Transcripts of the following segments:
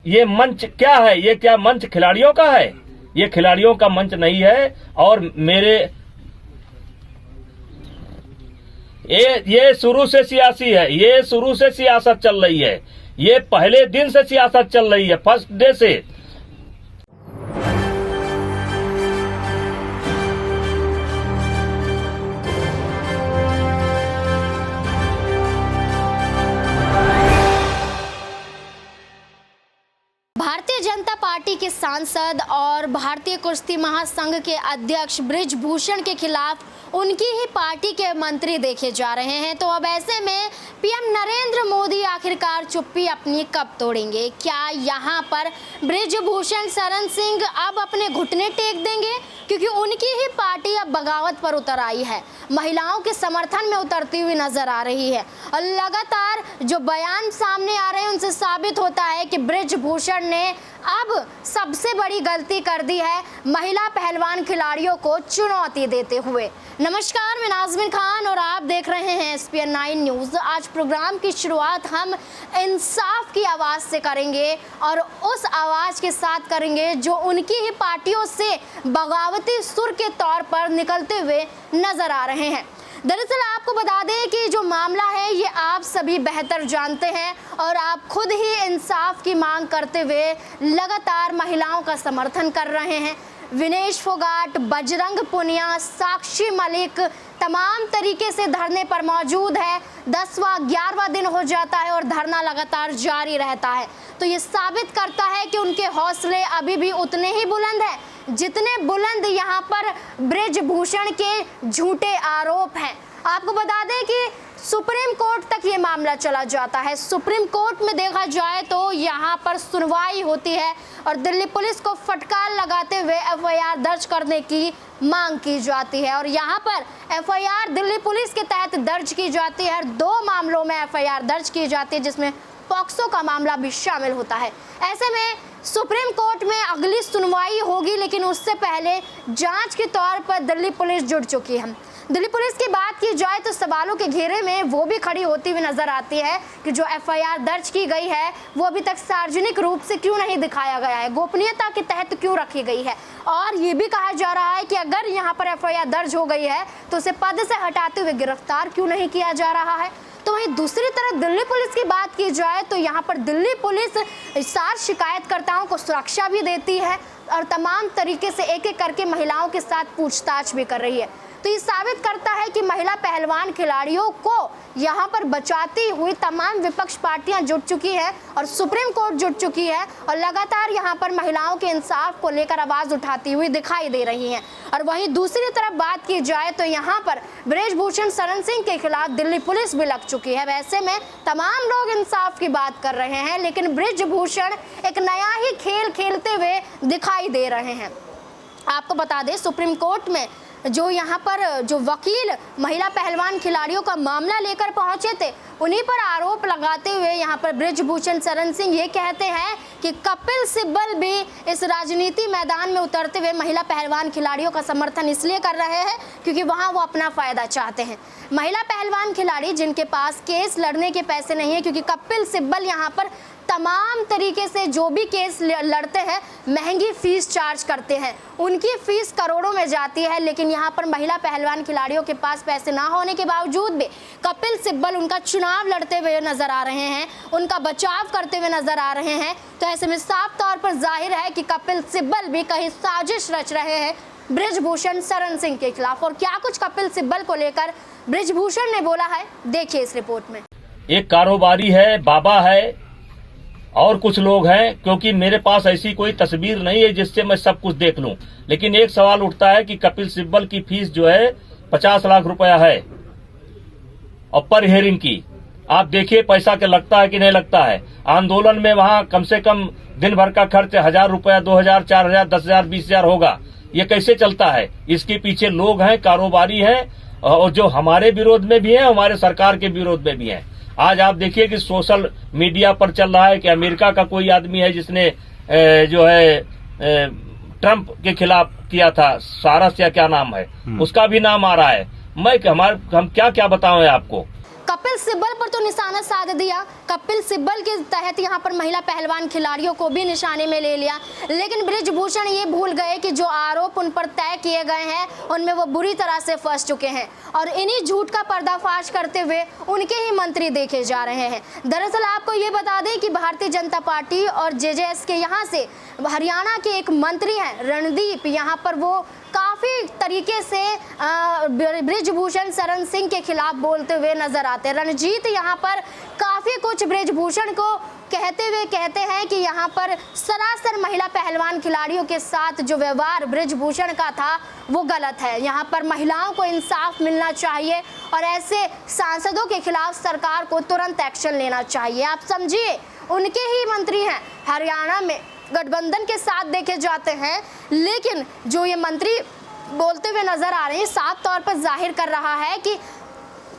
ये मंच क्या है? ये क्या मंच खिलाड़ियों का है? ये खिलाड़ियों का मंच नहीं है। और ये शुरू से सियासी है, ये शुरू से सियासत चल रही है, ये पहले दिन से सियासत चल रही है, फर्स्ट डे से। भारतीय जनता पार्टी के सांसद और भारतीय कुश्ती महासंघ के अध्यक्ष बृजभूषण के खिलाफ उनकी ही पार्टी के मंत्री देखे जा रहे हैं। तो अब ऐसे में पीएम नरेंद्र मोदी आखिरकार चुप्पी अपनी कब तोड़ेंगे? क्या यहाँ पर बृजभूषण शरण सिंह अब अपने घुटने टेक देंगे? क्योंकि उनकी ही पार्टी अब बगावत पर उतर आई है, महिलाओं के समर्थन में उतरती हुई नजर आ रही है। और लगातार जो बयान सामने आ रहे हैं उनसे साबित होता है कि बृजभूषण ने अब सबसे बड़ी गलती कर दी है, महिला पहलवान खिलाड़ियों को चुनौती देते हुए। नमस्कार, मैं नाज़मीन खान और आप देख रहे हैं SPN 9 न्यूज़। आज प्रोग्राम की शुरुआत हम इंसाफ की आवाज़ से करेंगे और उस आवाज़ के साथ करेंगे जो उनकी ही पार्टियों से बगावती सुर के तौर पर निकलते हुए नजर आ रहे हैं। दरअसल आपको बता दें कि जो मामला है ये आप सभी बेहतर जानते हैं और आप खुद ही इंसाफ की मांग करते हुए लगातार महिलाओं का समर्थन कर रहे हैं। विनेश फोगाट, बजरंग पुनिया, साक्षी मलिक तमाम तरीके से धरने पर मौजूद है। 10वां 11वां दिन हो जाता है और धरना लगातार जारी रहता है। तो ये साबित करता है कि उनके हौसले अभी भी उतने ही बुलंद हैं जितने बुलंद यहाँ पर बृजभूषण के झूठे आरोप हैं। आपको बता दें कि सुप्रीम कोर्ट तक ये मामला चला जाता है। सुप्रीम कोर्ट में देखा जाए तो यहाँ पर सुनवाई होती है और दिल्ली पुलिस को फटकार लगाते हुए FIR दर्ज करने की मांग की जाती है। और यहाँ पर FIR दिल्ली पुलिस के तहत दर्ज की जाती है। 2 मामलों में FIR दर्ज की जाती है जिसमें पॉक्सो का मामला भी शामिल होता है। ऐसे में सुप्रीम कोर्ट में अगली सुनवाई होगी, लेकिन उससे पहले जांच के तौर पर दिल्ली पुलिस जुट चुकी है। दिल्ली पुलिस की बात की जाए तो सवालों के घेरे में वो भी खड़ी होती हुई नजर आती है कि जो FIR दर्ज की गई है वो अभी तक सार्वजनिक रूप से क्यों नहीं दिखाया गया है, गोपनीयता के तहत क्यों रखी गई है। और ये भी कहा जा रहा है कि अगर यहाँ पर FIR दर्ज हो गई है तो उसे पद से हटाते हुए गिरफ्तार क्यों नहीं किया जा रहा है। तो वहीं दूसरी तरफ दिल्ली पुलिस की बात की जाए तो यहाँ पर दिल्ली पुलिस 7 शिकायतकर्ताओं को सुरक्षा भी देती है और तमाम तरीके से एक एक करके महिलाओं के साथ पूछताछ भी कर रही है। तो ये साबित करता है कि महिला पहलवान खिलाड़ियों को यहाँ पर बचाती हुई तमाम विपक्ष पार्टियां जुट चुकी हैं और सुप्रीम कोर्ट जुट चुकी है और लगातार यहाँ पर महिलाओं के इंसाफ को लेकर आवाज़ उठाती हुई दिखाई दे रही हैं। और वहीं दूसरी तरफ बात की जाए तो यहाँ पर बृजभूषण शरण सिंह के खिलाफ दिल्ली पुलिस भी लग चुकी है। वैसे में तमाम लोग इंसाफ की बात कर रहे हैं, लेकिन बृजभूषण एक नया ही खेल खेलते हुए दिखाई दे रहे हैं। आपको बता दें सुप्रीम कोर्ट में जो यहाँ पर जो वकील महिला पहलवान खिलाड़ियों का मामला लेकर पहुंचे थे उन्हीं पर आरोप लगाते हुए यहाँ पर बृजभूषण शरण सिंह ये कहते हैं कि कपिल सिब्बल भी इस राजनीति मैदान में उतरते हुए महिला पहलवान खिलाड़ियों का समर्थन इसलिए कर रहे हैं क्योंकि वहाँ वो अपना फ़ायदा चाहते हैं। महिला पहलवान खिलाड़ी जिनके पास केस लड़ने के पैसे नहीं है, क्योंकि कपिल सिब्बल यहाँ पर तमाम तरीके से जो भी केस लड़ते हैं महंगी फीस चार्ज करते हैं, उनकी फीस करोड़ों में जाती है। लेकिन यहाँ पर महिला पहलवान खिलाड़ियों के पास पैसे ना होने के बावजूद भी कपिल सिब्बल उनका चुनाव लड़ते हुए नजर आ रहे हैं, उनका बचाव करते हुए नजर आ रहे हैं। तो ऐसे में साफ तौर पर जाहिर है कि कपिल सिब्बल भी कहीं साजिश रच रहे हैं बृजभूषण शरण सिंह के खिलाफ। और क्या कुछ कपिल सिब्बल को लेकर बृजभूषण ने बोला है, देखिए इस रिपोर्ट में। एक कारोबारी है, बाबा है और कुछ लोग हैं, क्योंकि मेरे पास ऐसी कोई तस्वीर नहीं है जिससे मैं सब कुछ देख लूं। लेकिन एक सवाल उठता है कि कपिल सिब्बल की फीस जो है 50 लाख रुपया है और पर हियरिंग की आप देखिए पैसा क्या लगता है कि नहीं लगता है। आंदोलन में वहां कम से कम दिन भर का खर्च 1000 रुपया, 2000, 4000, 10,000, 20,000 होगा। ये कैसे चलता है? इसके पीछे लोग हैं, कारोबारी हैं और जो हमारे विरोध में भी हैं, हमारे सरकार के विरोध में भी हैं। आज आप देखिए कि सोशल मीडिया पर चल रहा है कि अमेरिका का कोई आदमी है जिसने जो है ट्रंप के खिलाफ किया था, सारस या क्या नाम है, उसका भी नाम आ रहा है। हम क्या क्या बताएं आपको। कपिल सिब्बल पर तो निशाना साध दिया, कपिल सिब्बल के तहत यहाँ पर महिला पहलवान खिलाड़ियों को भी निशाने में ले लिया, लेकिन बृजभूषण ये भूल गए कि जो आरोप उन पर तय किए गए हैं उनमें वो बुरी तरह से फंस चुके हैं और इन्हीं झूठ का पर्दाफाश करते हुए उनके ही मंत्री देखे जा रहे हैं। दरअसल आपको ये बता दें कि भारतीय जनता पार्टी और जेजेएस के यहाँ से हरियाणा के एक मंत्री हैं रणदीप, यहाँ पर वो काफ़ी तरीके से बृजभूषण शरण सिंह के खिलाफ बोलते हुए नजर आते हैं। रणजीत यहाँ पर काफ़ी कुछ बृजभूषण को कहते हैं कि यहाँ पर सरासर महिला पहलवान खिलाड़ियों के साथ जो व्यवहार बृजभूषण का था वो गलत है। यहाँ पर महिलाओं को इंसाफ मिलना चाहिए और ऐसे सांसदों के खिलाफ सरकार को तुरंत एक्शन लेना चाहिए। आप समझिए, उनके ही मंत्री हैं, हरियाणा में गठबंधन के साथ देखे जाते हैं, लेकिन जो ये मंत्री बोलते हुए नजर आ रहे हैं साफ तौर पर जाहिर कर रहा है कि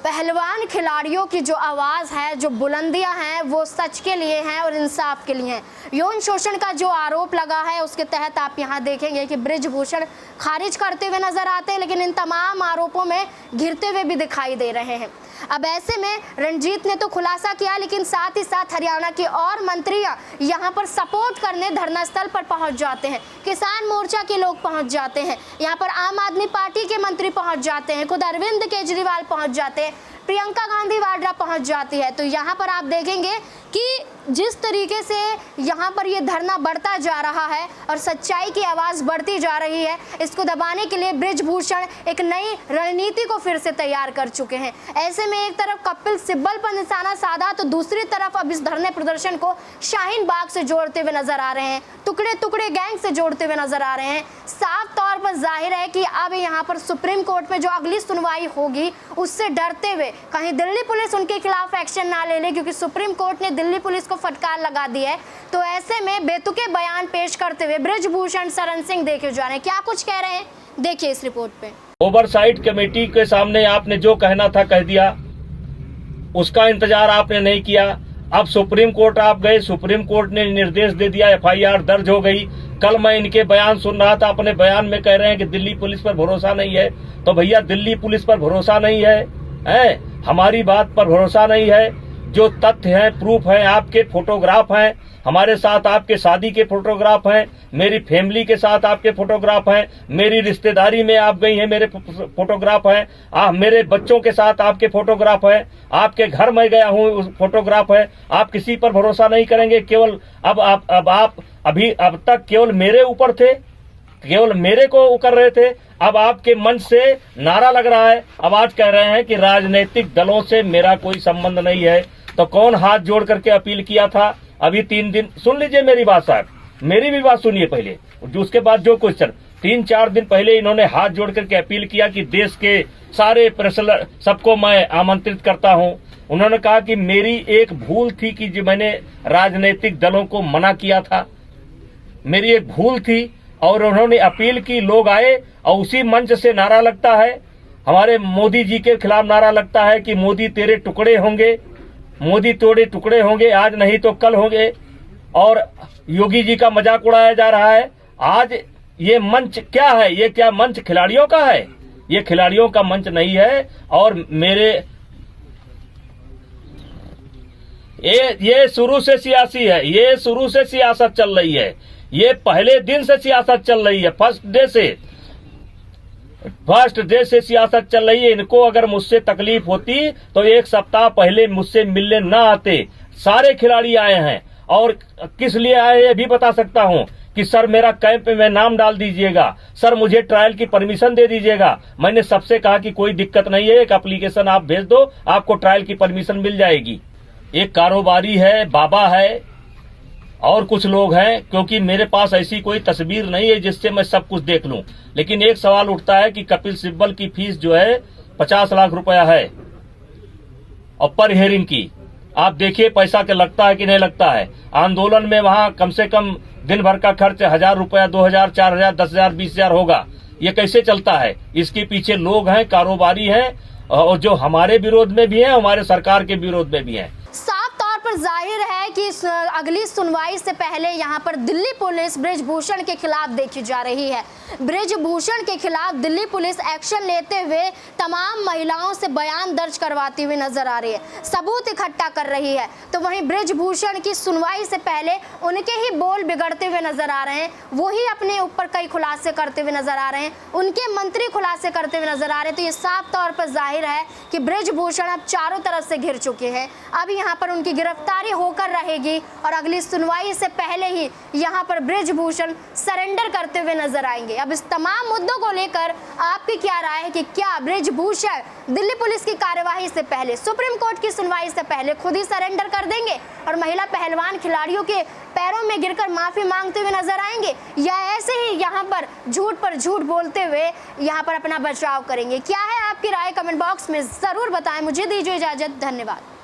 पहलवान खिलाड़ियों की जो आवाज़ है, जो बुलंदियां हैं, वो सच के लिए हैं और इंसाफ के लिए हैं। यौन शोषण का जो आरोप लगा है उसके तहत आप यहां देखेंगे कि बृजभूषण खारिज करते हुए नजर आते हैं, लेकिन इन तमाम आरोपों में घिरते हुए भी दिखाई दे रहे हैं। अब ऐसे में रणजीत ने तो खुलासा किया, लेकिन साथ ही साथ हरियाणा के और मंत्रियां यहां पर सपोर्ट करने धरना स्थल पर पहुंच जाते हैं, किसान मोर्चा के लोग पहुंच जाते हैं, यहां पर आम आदमी पार्टी के मंत्री पहुंच जाते हैं, खुद अरविंद केजरीवाल पहुंच जाते हैं, प्रियंका गांधी वाड्रा पहुंच जाती है। तो यहाँ पर आप देखेंगे कि जिस तरीके से यहाँ पर ये धरना बढ़ता जा रहा है और सच्चाई की आवाज़ बढ़ती जा रही है, इसको दबाने के लिए बृजभूषण एक नई रणनीति को फिर से तैयार कर चुके हैं। ऐसे में एक तरफ कपिल सिब्बल पर निशाना साधा तो दूसरी तरफ अब इस धरने प्रदर्शन को शाहीन बाग से जोड़ते हुए नजर आ रहे हैं, टुकड़े टुकड़े गैंग से जोड़ते हुए नजर आ रहे हैं। साफ तौर पर जाहिर है कि अब यहाँ पर सुप्रीम कोर्ट में जो अगली सुनवाई होगी उससे डरते हुए कहीं दिल्ली पुलिस उनके खिलाफ एक्शन ना ले ले, क्योंकि सुप्रीम कोर्ट ने दिल्ली पुलिस को फटकार लगा दी है। तो ऐसे में बेतुके बयान पेश करते हुए बृजभूषण शरण सिंह देखे जा रहे हैं, क्या कुछ कह रहे हैं देखिए इस रिपोर्ट पे। ओवरसाइट कमेटी के सामने आपने जो कहना था कह दिया, उसका इंतजार आपने नहीं किया। अब सुप्रीम कोर्ट आप गए, सुप्रीम कोर्ट ने निर्देश दे दिया, एफआईआर दर्ज हो गई। कल मैं इनके बयान सुन रहा था, अपने बयान में कह रहे हैं कि दिल्ली पुलिस पर भरोसा नहीं है। तो भैया दिल्ली पुलिस पर भरोसा नहीं है, हमारी बात पर भरोसा नहीं है। जो तथ्य हैं, प्रूफ हैं, आपके फोटोग्राफ हैं, हमारे साथ आपके शादी के फोटोग्राफ हैं, मेरी फैमिली के साथ आपके फोटोग्राफ हैं, मेरी रिश्तेदारी में आप गई हैं, मेरे फोटोग्राफ हैं, मेरे बच्चों के साथ आपके फोटोग्राफ हैं, आपके घर में गया हूँ फोटोग्राफ है। आप किसी पर भरोसा नहीं करेंगे। केवल अब आप अब तक केवल मेरे ऊपर थे, केवल मेरे को कर रहे थे। अब आपके मंच से नारा लग रहा है, अब आज कह रहे हैं कि राजनीतिक दलों से मेरा कोई संबंध नहीं है। तो कौन हाथ जोड़ करके अपील किया था? अभी 3 दिन सुन लीजिए मेरी बात साहब, मेरी भी बात सुनिए पहले, उसके बाद जो क्वेश्चन। 3-4 दिन पहले इन्होंने हाथ जोड़ करके अपील किया कि देश के सारे प्रेसर सबको मैं आमंत्रित करता हूं। उन्होंने कहा कि मेरी एक भूल थी कि जो मैंने राजनीतिक दलों को मना किया था, मेरी एक भूल थी। और उन्होंने अपील की, लोग आए और उसी मंच से नारा लगता है, हमारे मोदी जी के खिलाफ नारा लगता है कि मोदी तेरे टुकड़े होंगे, मोदी तेरे टुकड़े होंगे, आज नहीं तो कल होंगे। और योगी जी का मजाक उड़ाया जा रहा है। आज ये मंच क्या है? ये क्या मंच खिलाड़ियों का है? ये खिलाड़ियों का मंच नहीं है। और मेरे ये शुरू से सियासी है, ये शुरू से सियासत चल रही है, ये पहले दिन से सियासत चल रही है, फर्स्ट डे से सियासत चल रही है। इनको अगर मुझसे तकलीफ होती तो 1 सप्ताह पहले मुझसे मिलने ना आते। सारे खिलाड़ी आए हैं और किस लिए आए ये भी बता सकता हूं कि सर मेरा कैंप में नाम डाल दीजिएगा, सर मुझे ट्रायल की परमिशन दे दीजिएगा। मैंने सबसे कहा कि कोई दिक्कत नहीं है, एक एप्लीकेशन आप भेज दो, आपको ट्रायल की परमिशन मिल जाएगी। एक कारोबारी है, बाबा है और कुछ लोग हैं, क्योंकि मेरे पास ऐसी कोई तस्वीर नहीं है जिससे मैं सब कुछ देख लूं। लेकिन एक सवाल उठता है कि कपिल सिब्बल की फीस जो है 50 लाख रुपया है और पर हियरिंग की। आप देखिए पैसा क्या लगता है कि नहीं लगता है। आंदोलन में वहां कम से कम दिन भर का खर्च 1000 रुपया, 2000, 4000, 10,000, 20,000 होगा। ये कैसे चलता है? इसके पीछे लोग हैं, कारोबारी हैं और जो हमारे विरोध में भी हैं, हमारे सरकार के विरोध में भी हैं। पर जाहिर है कि अगली सुनवाई से पहले यहाँ पर दिल्ली पुलिस बृजभूषण के खिलाफ देखी जा रही है। बृजभूषण के खिलाफ दिल्ली पुलिस एक्शन लेते हुए तमाम महिलाओं से बयान दर्ज करवाती हुई नजर आ रही है, सबूत इकट्ठा कर रही है। तो वहीं बृजभूषण की सुनवाई से पहले उनके ही बोल बिगड़ते हुए नजर आ रहे हैं, वो ही अपने ऊपर कई खुलासे करते हुए नजर आ रहे हैं, उनके मंत्री खुलासे करते हुए नजर आ रहे हैं। तो ये साफ तौर पर जाहिर है कि बृजभूषण अब चारों तरफ से घिर चुके हैं। अब यहाँ पर उनकी गिरफ्तारी होकर रहेगी और अगली सुनवाई से पहले ही यहाँ पर बृजभूषण सरेंडर करते हुए नजर आएंगे। अब इस तमाम मुद्दों को लेकर आपकी क्या राय है कि क्या बृजभूषण दिल्ली पुलिस की कार्यवाही से पहले, सुप्रीम कोर्ट की सुनवाई से पहले खुद ही सरेंडर कर देंगे और महिला पहलवान खिलाड़ियों के पैरों में गिरकर माफी मांगते हुए नजर आएंगे, या ऐसे ही यहाँ पर झूठ बोलते हुए यहाँ पर अपना बचाव करेंगे? क्या है आपकी राय? कमेंट बॉक्स में जरूर बताएं। मुझे दीजिए इजाजत, धन्यवाद।